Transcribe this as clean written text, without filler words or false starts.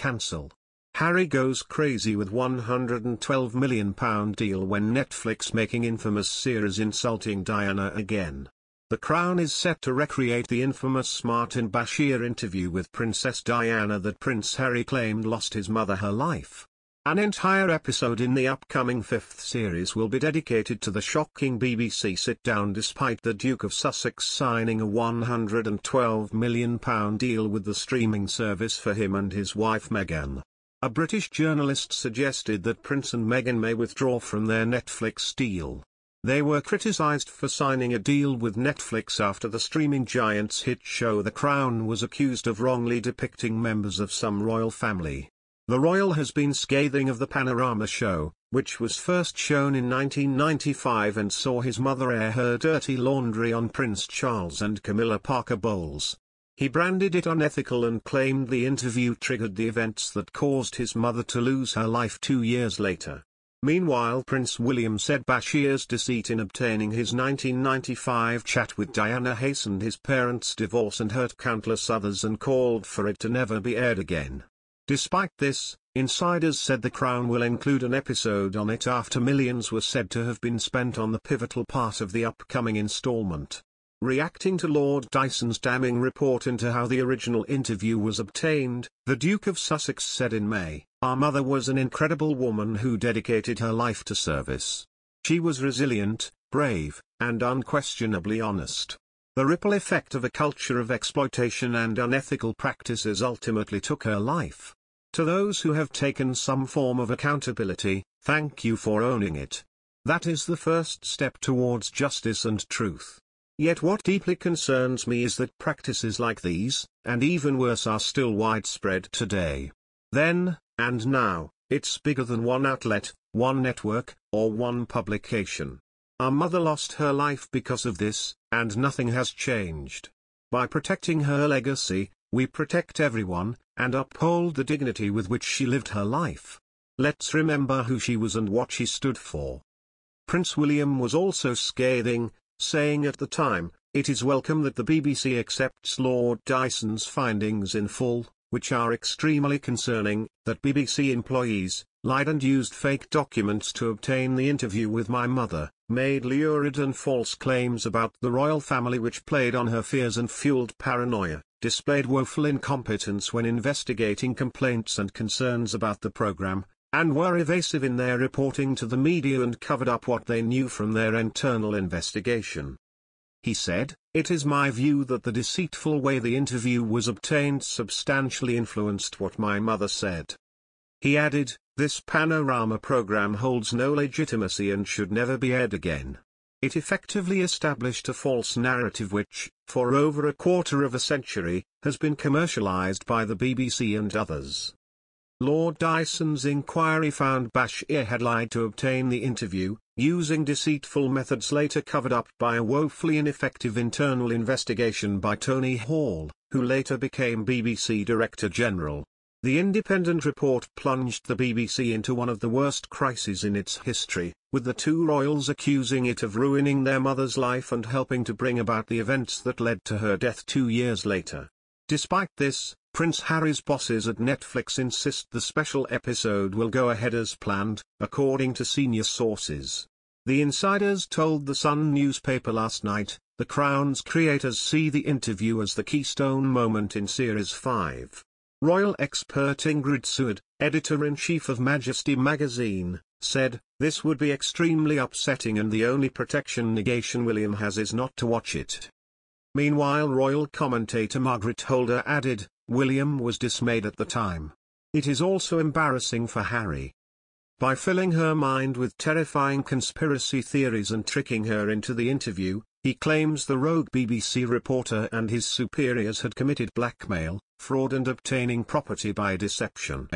cancel. Harry goes crazy with £112 million deal when Netflix making infamous series insulting Diana again. The Crown is set to recreate the infamous Martin Bashir interview with Princess Diana that Prince Harry claimed lost his mother her life. An entire episode in the upcoming fifth series will be dedicated to the shocking BBC sit-down despite the Duke of Sussex signing a £112 million deal with the streaming service for him and his wife Meghan. A British journalist suggested that Prince and Meghan may withdraw from their Netflix deal. They were criticised for signing a deal with Netflix after the streaming giant's hit show The Crown was accused of wrongly depicting members of some royal family. The royal has been scathing of the Panorama show, which was first shown in 1995 and saw his mother air her dirty laundry on Prince Charles and Camilla Parker Bowles. He branded it unethical and claimed the interview triggered the events that caused his mother to lose her life 2 years later. Meanwhile, Prince William said Bashir's deceit in obtaining his 1995 chat with Diana hastened his parents' divorce and hurt countless others and called for it to never be aired again. Despite this, insiders said The Crown will include an episode on it after millions were said to have been spent on the pivotal part of the upcoming installment. Reacting to Lord Dyson's damning report into how the original interview was obtained, the Duke of Sussex said in May, "Our mother was an incredible woman who dedicated her life to service. She was resilient, brave, and unquestionably honest. The ripple effect of a culture of exploitation and unethical practices ultimately took her life. To those who have taken some form of accountability, thank you for owning it. That is the first step towards justice and truth. Yet what deeply concerns me is that practices like these, and even worse, are still widespread today. Then, and now, it's bigger than one outlet, one network, or one publication. Our mother lost her life because of this, and nothing has changed. By protecting her legacy, we protect everyone, and uphold the dignity with which she lived her life. Let's remember who she was and what she stood for." Prince William was also scathing, saying at the time, "It is welcome that the BBC accepts Lord Dyson's findings in full, which are extremely concerning, that BBC employees lied and used fake documents to obtain the interview with my mother, made lurid and false claims about the royal family which played on her fears and fueled paranoia, displayed woeful incompetence when investigating complaints and concerns about the programme, and were evasive in their reporting to the media and covered up what they knew from their internal investigation." He said, "It is my view that the deceitful way the interview was obtained substantially influenced what my mother said." He added, "This Panorama program holds no legitimacy and should never be aired again. It effectively established a false narrative which, for over a quarter of a century, has been commercialized by the BBC and others." Lord Dyson's inquiry found Bashir had lied to obtain the interview, using deceitful methods later covered up by a woefully ineffective internal investigation by Tony Hall, who later became BBC Director General. The independent report plunged the BBC into one of the worst crises in its history, with the two royals accusing it of ruining their mother's life and helping to bring about the events that led to her death 2 years later. Despite this, Prince Harry's bosses at Netflix insist the special episode will go ahead as planned, according to senior sources. The insiders told The Sun newspaper last night, The Crown's creators see the interview as the keystone moment in Series 5. Royal expert Ingrid Seward, editor-in-chief of Majesty magazine, said, "This would be extremely upsetting and the only protection negation William has is not to watch it." Meanwhile, royal commentator Margaret Holder added, "William was dismayed at the time. It is also embarrassing for Harry. By filling her mind with terrifying conspiracy theories and tricking her into the interview, he claims the rogue BBC reporter and his superiors had committed blackmail, fraud and obtaining property by deception."